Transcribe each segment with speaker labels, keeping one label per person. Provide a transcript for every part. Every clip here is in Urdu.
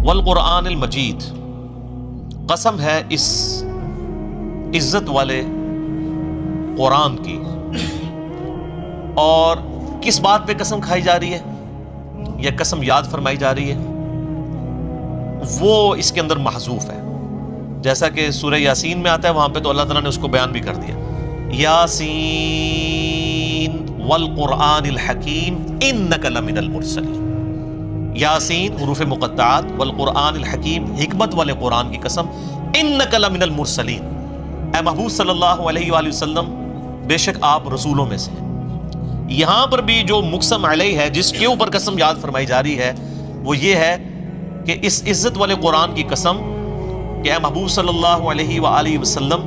Speaker 1: والقرآن المجید، قسم ہے اس عزت والے قرآن کی۔ اور کس بات پہ قسم کھائی جا رہی ہے یا قسم یاد فرمائی جا رہی ہے؟ وہ اس کے اندر محذوف ہے، جیسا کہ سورہ یاسین میں آتا ہے، وہاں پہ تو اللہ تعالیٰ نے اس کو بیان بھی کر دیا، یاسین والقرآن الحکیم انک لمن المرسلین۔ یاسین حروف مقطعات، والقرآن الحکیم حکمت والے قرآن کی قسم، انک لمن المرسلین، اے محبوب صلی اللہ علیہ وآلہ وسلم بے شک آپ رسولوں میں سے ہیں۔ یہاں پر بھی جو مقسم علیہ ہے، جس کے اوپر قسم یاد فرمائی جا رہی ہے، وہ یہ ہے کہ اس عزت والے قرآن کی قسم کہ اے محبوب صلی اللہ علیہ وآلہ وسلم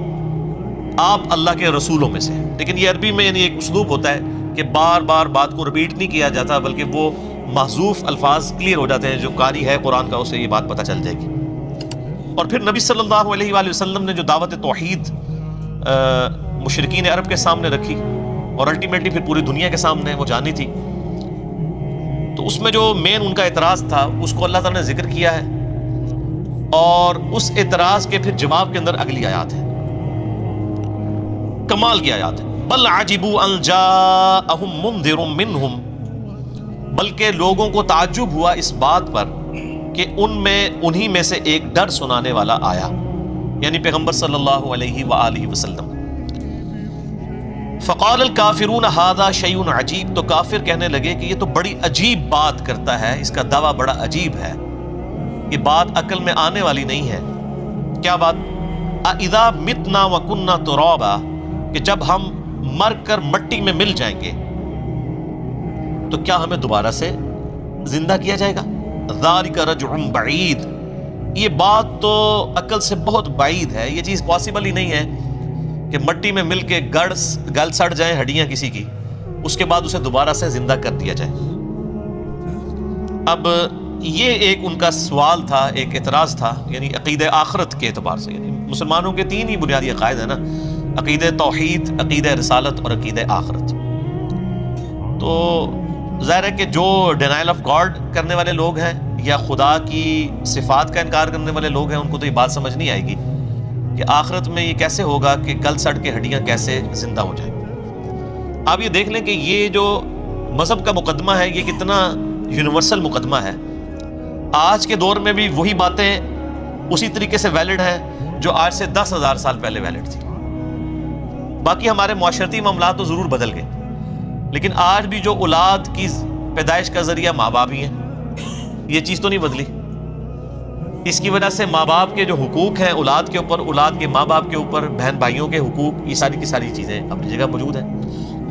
Speaker 1: آپ اللہ کے رسولوں میں سے ہیں۔ لیکن یہ عربی میں یعنی ایک اسلوب ہوتا ہے کہ بار بار بات کو ریپیٹ نہیں کیا جاتا، بلکہ وہ محذوف الفاظ کلیئر ہو جاتے ہیں، جو قاری ہے قرآن کا اسے یہ بات پتہ چل جائے گی۔ اور پھر نبی صلی اللہ علیہ وآلہ وسلم نے جو دعوت توحید مشرکین عرب کے سامنے رکھی اور الٹیمیٹلی پھر پوری دنیا کے سامنے وہ جانی تھی، تو اس میں جو مین ان کا اعتراض تھا اس کو اللہ تعالیٰ نے ذکر کیا ہے، اور اس اعتراض کے پھر جواب کے اندر اگلی آیات ہے، کمال کی آیات ہے، بل عجبوا ان جاءہم منذر منہم، بلکہ لوگوں کو تعجب ہوا اس بات پر کہ انہی میں سے ایک ڈر سنانے والا آیا، یعنی پیغمبر صلی اللہ علیہ وآلہ وسلم۔ فقال الکافرون ھذا شیء عجیب، تو کافر کہنے لگے کہ یہ تو بڑی عجیب بات کرتا ہے، اس کا دعویٰ بڑا عجیب ہے، یہ بات عقل میں آنے والی نہیں ہے۔ کیا بات؟ اذا متنا وکنا ترابا، کہ جب ہم مر کر مٹی میں مل جائیں گے تو کیا ہمیں دوبارہ سے زندہ کیا جائے گا؟ ذالک رجع بعید، یہ بات تو عقل سے بہت بعید ہے، یہ چیز پاسبل ہی نہیں ہے کہ مٹی میں مل کے گل سڑ جائیں ہڈیاں کسی کی، اس کے بعد اسے دوبارہ سے زندہ کر دیا جائے۔ اب یہ ایک ان کا سوال تھا، ایک اعتراض تھا، یعنی عقیدہ آخرت کے اعتبار سے۔ یعنی مسلمانوں کے تین ہی بنیادی عقائد ہیں نا، عقیدہ توحید، عقیدہ رسالت اور عقیدہ آخرت۔ تو ظاہر ہے کہ جو ڈینائل آف گاڈ کرنے والے لوگ ہیں یا خدا کی صفات کا انکار کرنے والے لوگ ہیں، ان کو تو یہ بات سمجھ نہیں آئے گی کہ آخرت میں یہ کیسے ہوگا کہ گل سڑ کے ہڈیاں کیسے زندہ ہو جائیں۔ آپ یہ دیکھ لیں کہ یہ جو مذہب کا مقدمہ ہے یہ کتنا یونیورسل مقدمہ ہے۔ آج کے دور میں بھی وہی باتیں اسی طریقے سے ویلڈ ہیں جو آج سے 10,000 سال پہلے ویلڈ تھی۔ باقی ہمارے معاشرتی معاملات تو ضرور بدل گئے، لیکن آج بھی جو اولاد کی پیدائش کا ذریعہ ماں باپ ہی ہیں، یہ چیز تو نہیں بدلی۔ اس کی وجہ سے ماں باپ کے جو حقوق ہیں اولاد کے اوپر، اولاد کے ماں باپ کے اوپر، بہن بھائیوں کے حقوق، یہ ساری کی ساری چیزیں اپنی جگہ موجود ہیں۔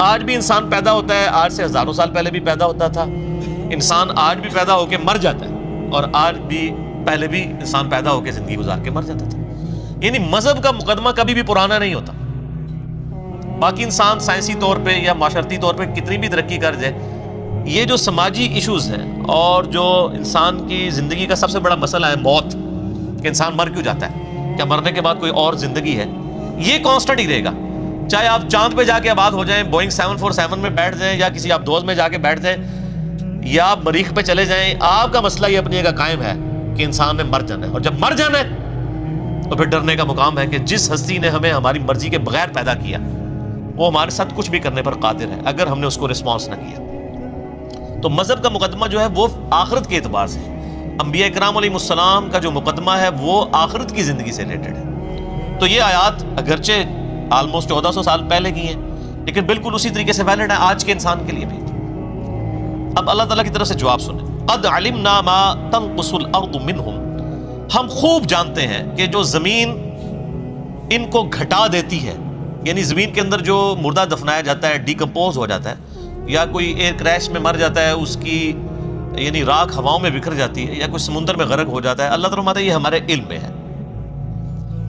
Speaker 1: آج بھی انسان پیدا ہوتا ہے، آج سے ہزاروں سال پہلے بھی پیدا ہوتا تھا، انسان آج بھی پیدا ہو کے مر جاتا ہے، اور آج بھی پہلے بھی انسان پیدا ہو کے زندگی گزار کے مر جاتا تھا۔ یعنی مذہب کا مقدمہ کبھی بھی پرانا نہیں ہوتا۔ باقی انسان سائنسی طور پہ یا معاشرتی طور پہ کتنی بھی ترقی کر جائے، یہ جو سماجی ایشوز ہیں اور جو انسان کی زندگی کا سب سے بڑا مسئلہ ہے موت، کہ انسان مر کیوں جاتا ہے، کیا مرنے کے بعد کوئی اور زندگی ہے، یہ کانسٹنٹ ہی رہے گا۔ چاہے آپ چاند پہ جا کے آباد ہو جائیں، بوئنگ 747 میں بیٹھ جائیں، یا کسی آپ دوست میں جا کے بیٹھ جائیں، یا آپ مریخ پہ چلے جائیں، آپ کا مسئلہ یہ اپنی جگہ قائم ہے کہ انسان نے مر جانا ہے، اور جب مر جانا ہے تو پھر ڈرنے کا مقام ہے کہ جس ہستی نے ہمیں ہماری مرضی کے بغیر پیدا کیا وہ ہمارے ساتھ کچھ بھی کرنے پر قادر ہے اگر ہم نے اس کو رسپانس نہ کیا۔ تو مذہب کا مقدمہ جو ہے وہ آخرت کے اعتبار سے، انبیاء کرام علیہ السلام کا جو مقدمہ ہے وہ آخرت کی زندگی سے ریلیٹڈ ہے۔ تو یہ آیات اگرچہ آلموسٹ 1400 سال پہلے کی ہیں، لیکن بالکل اسی طریقے سے ویلڈ ہے آج کے انسان کے لیے بھی۔ اب اللہ تعالیٰ کی طرف سے جواب سنیں، قد علمنا ما تنقص الارض منہم، ہم خوب جانتے ہیں کہ جو زمین ان کو گھٹا دیتی ہے، یعنی زمین کے اندر جو مردہ دفنایا جاتا ہے، ڈیکمپوز ہو جاتا ہے، یا کوئی ایئر کریش میں مر جاتا ہے، اس کی یعنی راکھ ہواؤں میں بکھر جاتی ہے، یا کوئی سمندر میں غرق ہو جاتا ہے، اللہ تعالیٰ فرماتا ہے یہ ہمارے علم میں ہے۔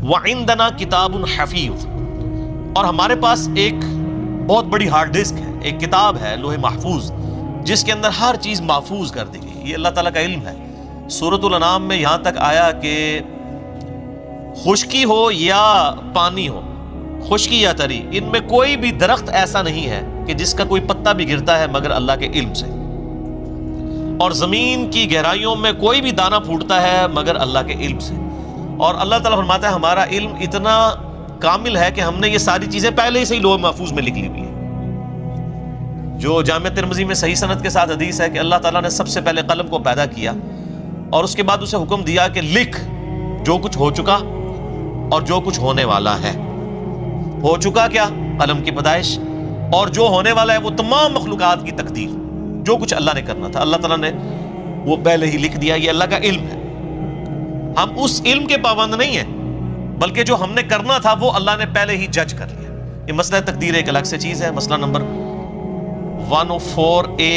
Speaker 1: وَعِندَنَا كِتَابٌ حَفِيظٌ، اور ہمارے پاس ایک بہت بڑی ہارڈ ڈسک ہے، ایک کتاب ہے لوح محفوظ، جس کے اندر ہر چیز محفوظ کر دی گئی۔ یہ اللہ تعالیٰ کا علم ہے۔ سورۃ الانعام میں یہاں تک آیا کہ خشکی ہو یا پانی ہو، خشکی یا تری، ان میں کوئی بھی درخت ایسا نہیں ہے کہ جس کا کوئی پتا بھی گرتا ہے مگر اللہ کے علم سے۔ اور زمین کی گہرائیوں میں کوئی بھی دانہ پھوٹتا ہے مگر اللہ کے علم سے. اور اللہ تعالیٰ فرماتا ہے ہمارا علم اتنا کامل ہے کہ ہم نے یہ ساری چیزیں پہلے ہی سے ہی لوح محفوظ میں لکھ لی ہوئی ہیں. جو جامع ترمذی میں صحیح سند کے ساتھ حدیث ہے کہ اللہ تعالیٰ نے سب سے پہلے قلم کو پیدا کیا اور اس کے بعد اسے حکم دیا کہ لکھ جو کچھ ہو چکا اور جو کچھ ہونے والا ہے. ہو چکا کیا؟ قلم کی پیدائش. اور جو ہونے والا ہے وہ تمام مخلوقات کی تقدیر، جو کچھ اللہ نے کرنا تھا اللہ تعالیٰ نے وہ پہلے ہی لکھ دیا. یہ اللہ کا علم ہے. ہم اس علم کے پابند نہیں ہیں، بلکہ جو ہم نے کرنا تھا وہ اللہ نے پہلے ہی جج کر لیا. یہ مسئلہ تقدیر ایک الگ سے چیز ہے. مسئلہ نمبر 104A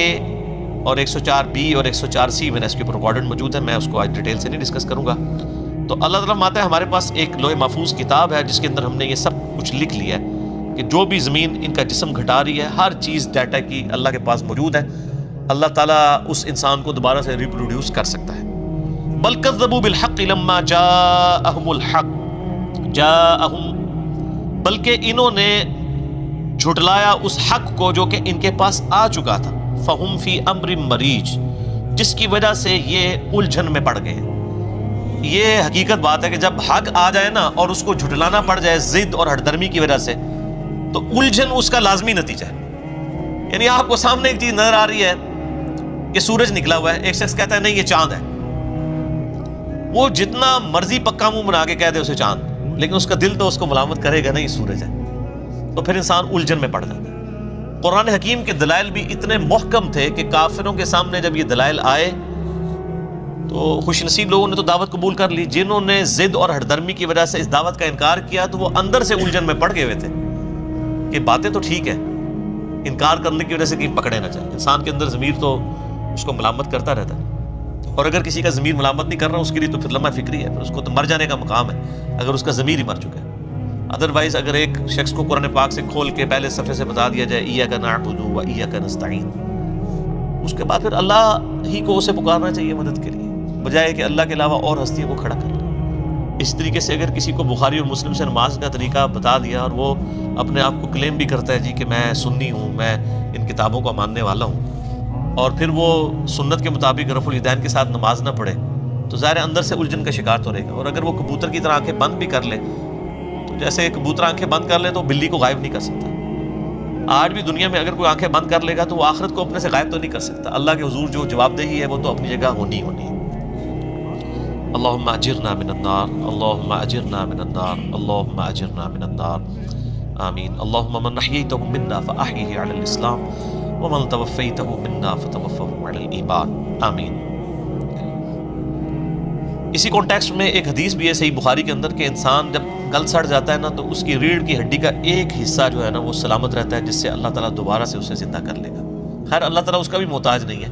Speaker 1: اور 104B اور 104C میں نے اس کے اوپر ریکارڈڈ موجود ہے، میں اس کو آج ڈیٹیل سے نہیں ڈسکس کروں گا. تو اللہ تعالیٰ ماتا ہے ہمارے پاس ایک لوح محفوظ کتاب ہے جس کے اندر ہم نے یہ سب کچھ لکھ لیا ہے کہ جو بھی زمین ان کا جسم گھٹا رہی ہے، ہر چیز ڈیٹا کی اللہ کے پاس موجود ہے. اللہ تعالیٰ اس انسان کو دوبارہ سے ریپروڈیوس کر سکتا ہے. بل کذبوا بالحق لما جاءهم الحق جاءهم، بلکہ انہوں نے جھٹلایا اس حق کو جو کہ ان کے پاس آ چکا تھا. فہم فی امر مریج، جس کی وجہ سے یہ الجھن میں پڑ گئے ہیں. یہ حقیقت بات ہے کہ جب حق آ جائے نا اور اس کو جھٹلانا پڑ جائے ضد اور ہٹ درمی کی وجہ سے، تو الجھن اس کا لازمی نتیجہ ہے. یعنی آپ کو سامنے ایک چیز نظر آ رہی ہے کہ سورج نکلا ہوا ہے، ایک شخص کہتا ہے نہیں یہ چاند ہے. وہ جتنا مرضی پکا منہ بنا کے کہہ دے اسے چاند، لیکن اس کا دل تو اس کو ملامت کرے گا نہیں سورج ہے. تو پھر انسان الجھن میں پڑ جاتا ہے. قرآن حکیم کے دلائل بھی اتنے محکم تھے کہ کافروں کے سامنے جب یہ دلائل آئے تو خوش نصیب لوگوں نے تو دعوت قبول کر لی. جنہوں نے ضد اور ہٹ درمی کی وجہ سے اس دعوت کا انکار کیا تو وہ اندر سے الجھن میں پڑ گئے ہوئے تھے کہ باتیں تو ٹھیک ہے، انکار کرنے کی وجہ سے کہیں پکڑے نہ جائے. انسان کے اندر ضمیر تو اس کو ملامت کرتا رہتا ہے، اور اگر کسی کا ضمیر ملامت نہیں کر رہا اس کے لیے تو پھر لمحہ فکری ہے، پھر اس کو تو مر جانے کا مقام ہے اگر اس کا ضمیر ہی مر چکا ہے. ادروائز اگر ایک شخص کو قرآن پاک سے کھول کے پہلے صفحے سے بتا دیا جائے ایاک نعبد و ایاک نستعین، اس کے بعد پھر اللہ ہی کو اسے پکارنا چاہیے مدد کے لیے، بجائے کہ اللہ کے علاوہ اور ہستیوں کو کھڑا کر لے. اس طریقے سے اگر کسی کو بخاری اور مسلم سے نماز کا طریقہ بتا دیا اور وہ اپنے آپ کو کلیم بھی کرتا ہے جی کہ میں سنی ہوں، میں ان کتابوں کو ماننے والا ہوں، اور پھر وہ سنت کے مطابق رفع الیدین کے ساتھ نماز نہ پڑھے، تو ظاہر اندر سے الجھن کا شکار تو رہے گا. اور اگر وہ کبوتر کی طرح آنکھیں بند بھی کر لے، تو جیسے کبوتر آنکھیں بند کر لے تو بلی کو غائب نہیں کر سکتا. آج بھی دنیا میں اگر کوئی آنکھیں بند کر لے گا تو وہ آخرت کو اپنے سے غائب تو نہیں کر سکتا. اللہ کے حضور جو جواب دہی ہے وہ تو اپنی جگہ ہونی ہے. اللہم اجرنا من النار، اللہم اجرنا من النار، اللہم اجرنا من النار، آمین. اللہم من احییتہ منا فاحیہ علی الاسلام ومن توفیتہ منا فتوفہ علی الایمان، آمین. اسی کانٹیکسٹ میں ایک حدیث بھی ہے صحیح بخاری کے اندر کہ انسان جب گل سڑ جاتا ہے نا تو اس کی ریڑھ کی ہڈی کا ایک حصہ جو ہے نا وہ سلامت رہتا ہے، جس سے اللہ تعالیٰ دوبارہ سے اسے زندہ کر لے گا. خیر اللہ تعالیٰ اس کا بھی محتاج نہیں ہے،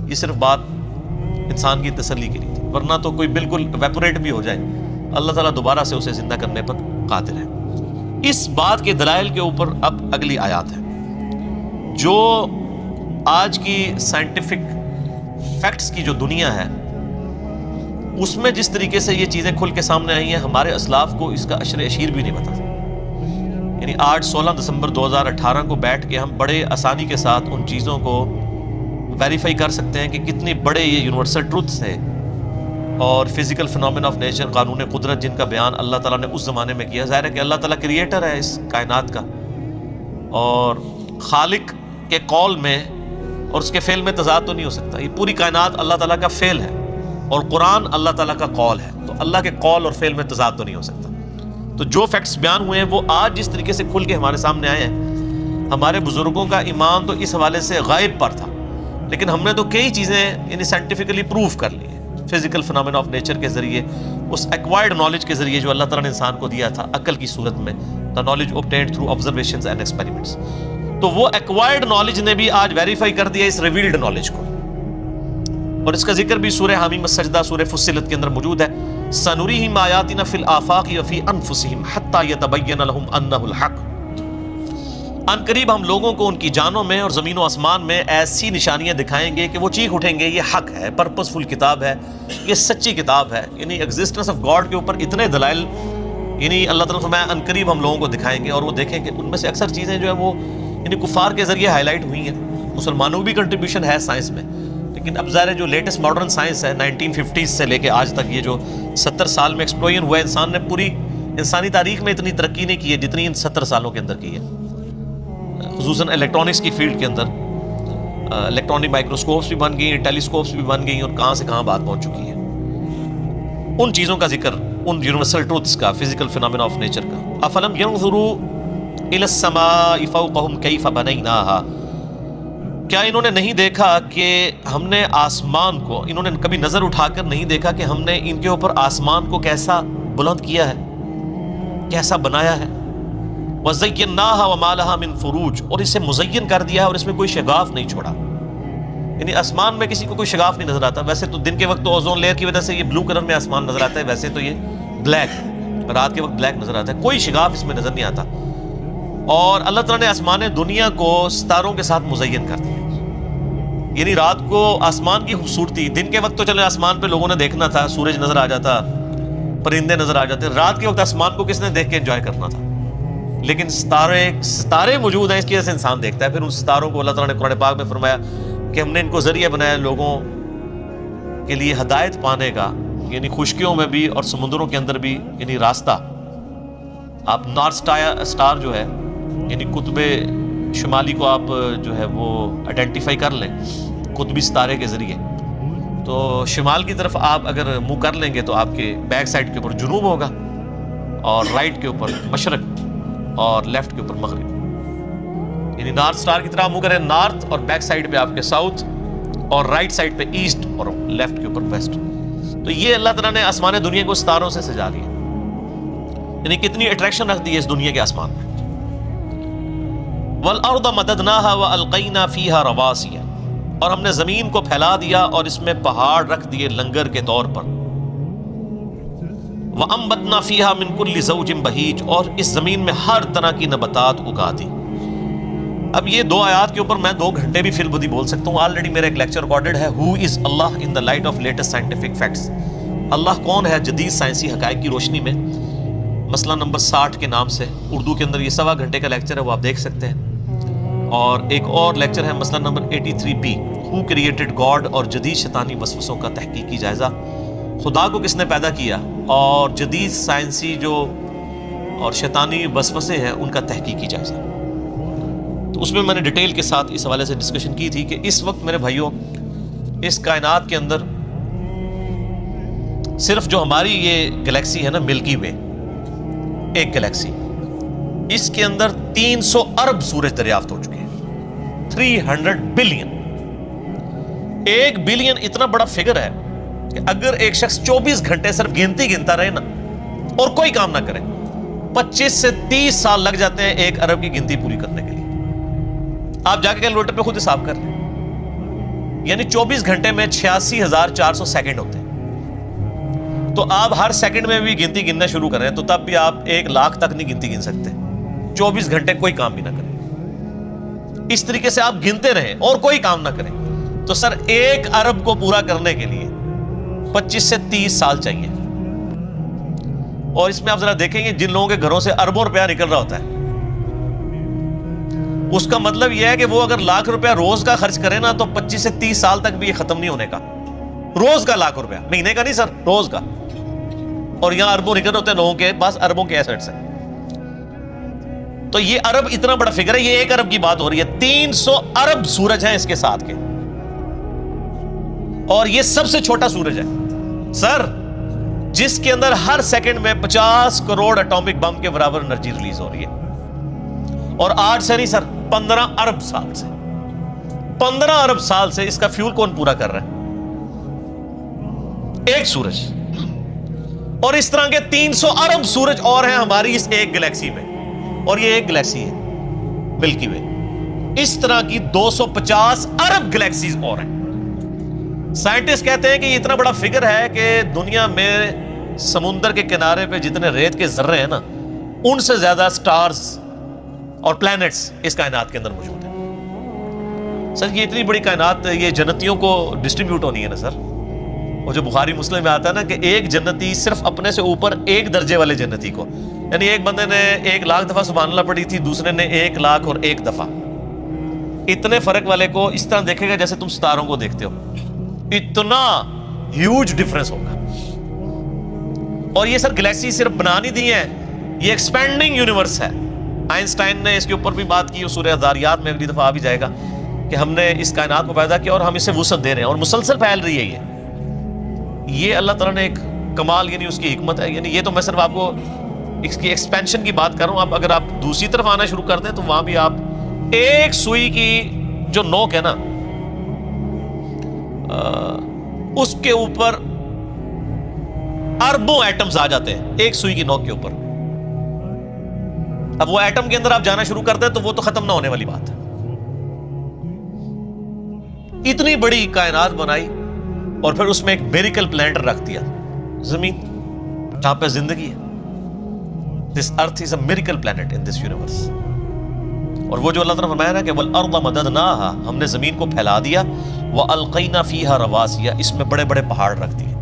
Speaker 1: یہ صرف بات انسان کی تسلی کے لیے تھی، ورنہ تو کوئی بالکل ایویپوریٹ بھی ہو جائے اللہ تعالیٰ دوبارہ سے اسے زندہ کرنے پر قادر ہے. اس بات کے دلائل کے اوپر اب اگلی آیات ہے. جو آج کی سائنٹیفک فیکٹس کی جو دنیا ہے اس میں جس طریقے سے یہ چیزیں کھل کے سامنے آئی ہیں، ہمارے اسلاف کو اس کا عشر اشیر بھی نہیں پتا تھا. یعنی آج 16 دسمبر 2018 کو بیٹھ کے ہم بڑے آسانی کے ساتھ ان چیزوں کو ویریفائی کر سکتے ہیں کہ کتنی بڑے یہ یونیورسل ٹروتھس ہیں اور فزیکل فنومینا آف نیچر، قانون قدرت، جن کا بیان اللہ تعالیٰ نے اس زمانے میں کیا. ظاہر ہے کہ اللہ تعالیٰ کریٹر ہے اس کائنات کا، اور خالق کے قول میں اور اس کے فعل میں تضاد تو نہیں ہو سکتا. یہ پوری کائنات اللہ تعالیٰ کا فعل ہے اور قرآن اللہ تعالیٰ کا قول ہے، تو اللہ کے قول اور فعل میں تضاد تو نہیں ہو سکتا. تو جو فیکٹس بیان ہوئے ہیں وہ آج جس طریقے سے کھل کے ہمارے سامنے آئے ہیں، ہمارے بزرگوں کا ایمان تو اس حوالے سے غائب پر تھا، لیکن ہم نے تو کئی چیزیں یعنی سائنٹیفکلی پروف کر لی ہیں فزیکل فنومینا آف نیچر کے ذریعے، اس ایکوائرڈ نالج کے ذریعے جو اللہ تعالیٰ نے انسان کو دیا تھا عقل کی صورت میں، the knowledge obtained through observations and experiments. تو وہ ایکوائرڈ نالج نے بھی آج ویریفائی کر دیا اس ریویلڈ نالج کو، اور اس کا ذکر بھی سورہ حامیم السجدہ سورہ فصلت کے اندر موجود ہے. سنریہم آیاتنا فی الآفاق وفی انفسہم حتی یتبین لہم انہ الحق. ان قریب ہم لوگوں کو ان کی جانوں میں اور زمین و آسمان میں ایسی نشانیاں دکھائیں گے کہ وہ چیخ اٹھیں گے یہ حق ہے، پرپسفل کتاب ہے، یہ سچی کتاب ہے. یعنی ایگزسٹنس آف گاڈ کے اوپر اتنے دلائل یعنی اللہ تعالیٰ فرمایا ان قریب ہم لوگوں کو دکھائیں گے، اور وہ دیکھیں کہ ان میں سے اکثر چیزیں جو ہے وہ یعنی کفار کے ذریعے ہائی لائٹ ہوئی ہیں. مسلمانوں کی بھی کنٹریبیوشن ہے سائنس میں، لیکن لیکن اب ظاہر ہے جو لیٹسٹ ماڈرن سائنس ہے 1950s سے لے کے آج تک، یہ جو 70 سال میں ایکسپلوژن ہوا ہے، انسان نے پوری انسانی تاریخ میں اتنی ترقی نہیں کی ہے جتنی ان 70 سالوں کے اندر کی ہے، خصوصاً الیکٹرانکس کی فیلڈ کے اندر۔ الیکٹرانک مائکروسکوپس بھی بن گئی ہیں، ٹیلیسکوپس بھی بن گئی ہیں، اور کہاں سے کہاں بات پہنچ چکی ہے۔ ان چیزوں کا ذکر، ان یونیورسل ٹروتھس کا، فزیکل فینومینا آف نیچر کا۔ افلم ينظروا الى السماء فوقهم كيف بنيناها، کیا انہوں نے نہیں دیکھا کہ ہم نے آسمان کو، انہوں نے کبھی نظر اٹھا کر نہیں دیکھا کہ ہم نے ان کے اوپر آسمان کو کیسا بلند کیا ہے، کیسا بنایا ہے۔ وَزَيَّنَّاهَا وَمَا لَهَا مِن فُرُوجٍ، اور اسے مزین کر دیا ہے اور اس میں کوئی شگاف نہیں چھوڑا، یعنی آسمان میں کسی کو کوئی شگاف نہیں نظر آتا۔ ویسے تو دن کے وقت تو اوزون لیئر کی وجہ سے یہ بلو کلر میں آسمان نظر آتا ہے، ویسے تو یہ بلیک، رات کے وقت بلیک نظر آتا ہے، کوئی شگاف اس میں نظر نہیں آتا۔ اور اللہ تعالیٰ نے آسمان دنیا کو ستاروں کے ساتھ مزین کر دیا، یعنی رات کو آسمان کی خوبصورتی، دن کے وقت تو چلے آسمان پہ لوگوں نے دیکھنا تھا، سورج نظر آ جاتا، پرندے نظر آ جاتے، رات کے وقت آسمان کو کس نے دیکھ کے انجوائے کرنا تھا؟ لیکن ستارے موجود ہیں، اس کی وجہ سے انسان دیکھتا ہے۔ پھر ان ستاروں کو اللہ تعالیٰ نے قرآن پاک میں فرمایا کہ ہم نے ان کو ذریعہ بنایا لوگوں کے لیے ہدایت پانے کا، یعنی خشکیوں میں بھی اور سمندروں کے اندر بھی، یعنی راستہ۔ آپ نارتھ سٹار جو ہے، یعنی قطب شمالی کو آپ جو ہے وہ آئیڈینٹیفائی کر لیں قطبی ستارے کے ذریعے، تو شمال کی طرف آپ اگر منہ کر لیں گے تو آپ کے بیک سائڈ کے اوپر جنوب ہوگا، اور رائٹ کے اوپر مشرق، اور لیفٹ کے اوپر مغرب، یعنی نارتھ سٹار کی طرح منہ کریں نارتھ، اور بیک سائڈ پہ آپ کے ساؤتھ، اور رائٹ سائڈ پہ ایسٹ، اور لیفٹ کے اوپر ویسٹ۔ تو یہ اللہ تعالیٰ نے آسمان دنیا کو ستاروں سے سجا لیا، یعنی کتنی اٹریکشن رکھ دی ہے اس دنیا کے آسمان میں۔ وَالْأَرْضَ مَدَدْنَاهَا وَأَلْقَيْنَا فِيهَا رَوَاسِيَ، اور ہم نے زمین کو پھیلا دیا اور اس میں پہاڑ رکھ دیے لنگر کے طور پر۔ وَأَنبَتْنَا فِيهَا مِن كُلِّ زَوْجٍ بَهِيجٍ، اور اس زمین میں ہر طرح کی نباتات اگا دی۔ اب یہ دو آیات کے اوپر میں 2 گھنٹے بھی فی البدی بول سکتا ہوں، آلریڈی میرا ایک لیکچر ریکارڈڈ ہے، Who is Allah in the light of latest scientific facts، اللہ کون ہے جدید سائنسی حقائق کی روشنی میں، مسئلہ نمبر 60 کے نام سے، اردو کے اندر یہ 1.25 گھنٹے کا لیکچر ہے، وہ آپ دیکھ سکتے ہیں۔ اور ایک اور لیکچر ہے مسئلہ number 83B، Who created God، اور جدید شیطانی وسوسوں کا تحقیقی جائزہ، خدا کو کس نے پیدا کیا، اور جدید سائنسی جو اور شیطانی وسوسے ہیں ان کا تحقیقی جائزہ۔ تو اس میں نے ڈیٹیل کے ساتھ اس حوالے سے ڈسکشن کی تھی کہ اس وقت میرے بھائیوں اس کائنات کے اندر صرف جو ہماری یہ گلیکسی ہے نا ملکی وے، ایک گلیکسی، اس کے اندر 300 ارب سورج دریافت ہو چکے ہیں، 300 بلین۔ 1 بلین اتنا بڑا فگر ہے کہ اگر ایک شخص 24 گھنٹے صرف گنتا رہے نا اور کوئی کام نہ کرے، 25 سے 30 سال لگ جاتے ہیں 1 ارب کی گنتی پوری کرنے کے لیے۔ آپ جا کے کیلکولیٹر پہ خود حساب کر لیں، یعنی 24 گھنٹے میں 86,400 سیکنڈ ہوتے ہیں۔ تو آپ ہر سیکنڈ میں بھی گنتی گننا شروع کریں تو تب بھی آپ 1 لاکھ تک نہیں گنتی گن سکتے، 24 گھنٹے کوئی کام بھی نہ کریں۔ اس طریقے سے آپ گنتے رہیں اور کوئی کام نہ کریں تو سر 1 ارب کو پورا کرنے کے لیے 25 سے 30 سال چاہیے۔ اور اس میں آپ ذرا دیکھیں گے جن لوگوں کے گھروں سے اربوں روپیہ نکل رہا ہوتا ہے، اس کا مطلب یہ ہے کہ وہ اگر لاکھ روپیہ روز کا خرچ کرے نا تو 25 سے 30 سال تک بھی یہ ختم نہیں ہونے کا۔ روز کا لاکھ روپیہ، مہینے کا نہیں سر، روز کا۔ اور یہاں اربوں نکل رہے ہوتے ہیں لوگوں کے پاس، اربوں کے ایسٹس ہیں۔ تو یہ ارب اتنا بڑا فگر ہے، یہ 1 ارب کی بات ہو رہی ہے، 300 ارب سورج ہیں اس کے ساتھ کے، اور یہ سب سے چھوٹا سورج ہے سر، جس کے اندر ہر سیکنڈ میں 50 کروڑ اٹامک بم کے برابر انرجی ریلیز ہو رہی ہے۔ اور آج سے نہیں سر، 15 ارب سال سے، 15 ارب سال سے اس کا فیول کون پورا کر رہا ہے؟ ایک سورج۔ اور اس طرح کے 300 ارب سورج اور ہیں ہماری اس ایک گلیکسی میں، اور یہ ایک گلیکسی ہے ملکی وے۔ اس طرح کی 250 ارب گلیکسیز اور ہیں۔ سائنٹسٹ کہتے ہیں کہ یہ اتنا بڑا فگر ہے کہ دنیا میں سمندر کے کنارے پہ جتنے ریت کے ذرے ہیں نا، ان سے زیادہ سٹارز اور پلانٹس اس کائنات کے اندر موجود ہیں۔ سر یہ اتنی بڑی کائنات، یہ جنتیوں کو ڈسٹریبیوٹ ہونی ہے نا سر۔ اور جو بخاری مسلم میں آتا ہے نا کہ ایک جنتی صرف اپنے سے اوپر 1 درجے والے جنتی کو، یعنی ایک بندے نے 1 لاکھ دفعہ سبحان اللہ پڑھی تھی، دوسرے نے 1 لاکھ اور 1 دفعہ، اتنے فرق والے کو اس طرح دیکھے گا جیسے تم ستاروں کو دیکھتے ہو۔ اتنا ہیوج ڈفرنس ہوگا. اور یہ سر گلیکسی صرف بنا نہیں دی ہیں, یہ ایکسپینڈنگ یونیورس ہے. آئنسٹائن نے اس کے اوپر بھی بات کی, سورہ ذاریات میں اگلی دفعہ آ بھی جائے گا, کہ ہم نے اس کائنات کو پیدا کیا اور ہم اسے وسعت دے رہے ہیں اور مسلسل پھیل رہی ہے. یہ اللہ تعالیٰ نے ایک کمال, یعنی اس کی حکمت ہے. یعنی یہ تو میں صرف آپ کو اس کی ایکسپینشن کی بات کر رہا ہوں. اب اگر آپ دوسری طرف آنا شروع کر دیں تو وہاں بھی آپ ایک سوئی کی جو نوک ہے نا, اس کے اوپر اربوں ایٹمز آ جاتے ہیں ایک سوئی کی نوک کے اوپر. اب وہ ایٹم کے اندر آپ جانا شروع کرتے ہیں تو وہ تو ختم نہ ہونے والی بات ہے. اتنی بڑی کائنات بنائی اور پھر اس میں ایک میریکل پلانٹ رکھ دیا, زمین جہاں پہ زندگی ہے. This earth is a miracle planet in this universe. اور وہ جو اللہ تعالیٰ نے فرمایا نا کہ وَالْأَرْضَ مَدَدْنَاهَا, ہم نے زمین کو پھیلا دیا, وَأَلْقَيْنَا فِيهَا رَوَاسِيَ, اس میں بڑے بڑے پہاڑ رکھ دیے.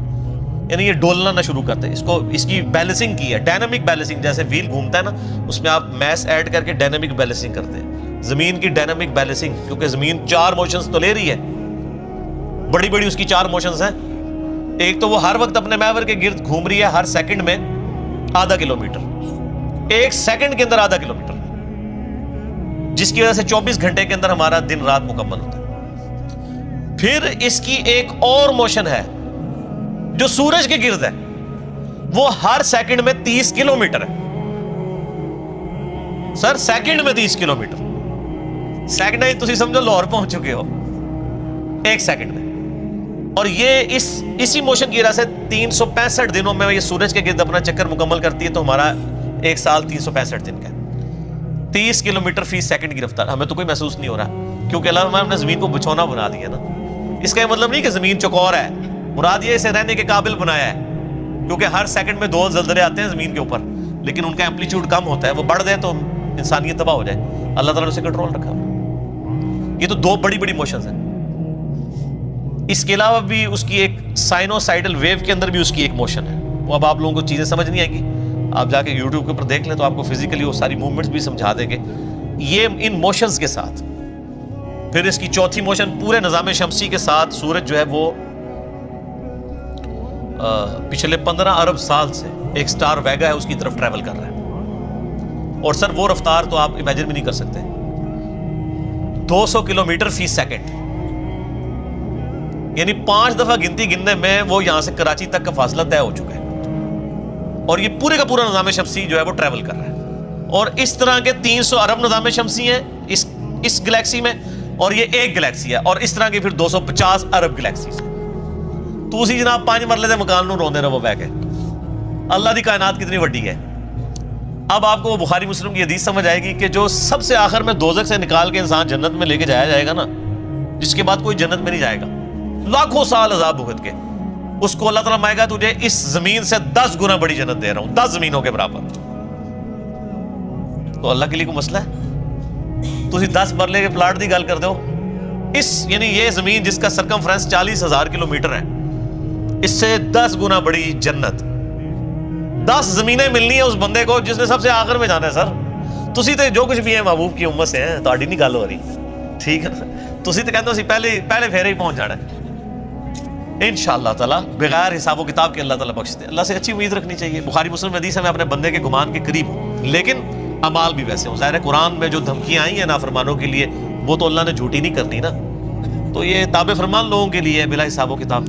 Speaker 1: یعنی یہ ڈولنا نہ شروع کرتے, اس کی بیلنسنگ کی ہے, ڈائنامک بیلنسنگ. جیسے ویل گھومتا ہے نا, اس میں آپ میس ایڈ کر کے ڈائنامک بیلنسنگ کرتے ہیں. زمین کی ڈائنامک بیلنسنگ, کیونکہ زمین 4 موشنز تو لے رہی ہے, بڑی بڑی اس کی 4 موشنز ہیں. ایک تو وہ ہر وقت اپنے محور کے گرد گھوم رہی ہے, ہر سیکنڈ میں ½ کلومیٹر, ایک سیکنڈ کے اندر ½ کلومیٹر, جس کی وجہ سے 24 گھنٹے کے اندر ہمارا دن رات مکمل ہوتا ہے. پھر اس کی ایک اور موشن ہے جو سورج کے گرد ہے, وہ ہر سیکنڈ میں 30 کلومیٹر ہے. سر سیکنڈ میں 30 کلومیٹر, سیکنڈ ہے تسی سمجھو لاہور پہنچ چکے ہو ایک سیکنڈ میں. اور یہ اسی موشن کی وجہ سے 365 دنوں میں یہ سورج کے گرد اپنا چکر مکمل کرتی ہے, تو ہمارا ایک سال 365 دن کا ہے. 30 کلومیٹر فی سیکنڈ کی رفتار. ہمیں تو کوئی محسوس نہیں ہو رہا, کیونکہ اللہ نے زمین کو بچھونا بنا دیا نا. اس کا یہ مطلب نہیں کہ زمین چکور ہے, مراد یہ اسے رہنے کے قابل بنایا ہے, کیونکہ ہر سیکنڈ میں 2 زلزلے آتے ہیں زمین کے اوپر, لیکن ان کا ایمپلیٹیوڈ کم ہوتا ہے. وہ بڑھ جائے تو انسانیت تباہ ہو جائے. اللہ تعالیٰ نے اسے کنٹرول رکھا. یہ تو 2 بڑی بڑی موشنز ہیں. اس کے علاوہ بھی اس کی ایک سائنوسائڈل ویو کے اندر بھی اس کی ایک موشن ہے. وہ اب آپ لوگوں کو چیزیں سمجھ نہیں آئیں گی, آپ جا کے یوٹیوب کے اوپر دیکھ لیں تو آپ کو فزیکلی وہ ساری موومنٹس بھی سمجھا دیں گے. یہ ان موشنز کے ساتھ پھر اس کی چوتھی موشن پورے نظام شمسی کے ساتھ سورج جو ہے وہ پچھلے 15 ارب سال سے ایک سٹار ویگا ہے اس کی طرف ٹریول کر رہا ہے. اور سر وہ رفتار تو آپ امیجن بھی نہیں کر سکتے, 200 کلومیٹر فی سیکنڈ. یعنی 5 دفعہ گنتی گننے میں وہ یہاں سے کراچی تک کا فاصلہ طے ہو چکا ہے. اور یہ پورے کا پورا نظام شمسی جو ہے وہ ٹریول کر رہا ہے. اور اس طرح کے 300 ارب نظام شمسی ہیں اس گلیکسی میں, اور یہ ایک گلیکسی ہے. اور اس طرح کی پھر 250 ارب گلیکسیز. تو اسی جناب 5 مرلے دے مکان نوں روندے رہو بہ کے. اللہ دی کائنات کتنی وڈی ہے. اب آپ کو وہ بخاری مسلم کی حدیث سمجھ آئے گی کہ جو سب سے آخر میں دوزخ سے نکال کے انسان جنت میں لے کے جایا جائے گا نا, جس کے بعد کوئی جنت میں نہیں جائے گا, لاکھوں سال عذاب بھگت کے, اس کو اللہ تعالیٰ مائے گا تجھے اس زمین سے 10 گنا بڑی جنت دے رہا ہوں, 10 زمینوں کے برابر. تو اللہ کے لیے کوئی مسئلہ ہے؟ تو 10 مرلے کے پلاٹ دی گل کر دو. یعنی یہ زمین جس کا سرکمفرنس 40,000 کلومیٹر ہے, اس سے 10 گنا بڑی جنت. 10 زمینیں ملنی ہیں اس بندے کو جس نے سب سے آخر میں جانا ہے. سر تسی تے جو کچھ بھی ہے محبوب کی امت سے ہیں, تہاڈی نہیں گل ہو رہی, ٹھیک ہے نا. تسی تے کہندے ہو پہلے پھیرے ہی پہنچ جانا ہے. انشاءاللہ تعالیٰ بغیر حساب و کتاب کے اللہ تعالیٰ بخش دے. اللہ سے اچھی امید رکھنی چاہیے. بخاری مسلم حدیث ہے میں اپنے بندے کے گمان کے قریب ہوں, لیکن اعمال بھی ویسے ہوں. ظاہر ہے قرآن میں جو دھمکیاں آئی ہیں نافرمانوں کے لیے, وہ تو اللہ نے جھوٹی نہیں کرنی نا. تو یہ تابع فرمان لوگوں کے لیے بلا حساب و کتاب.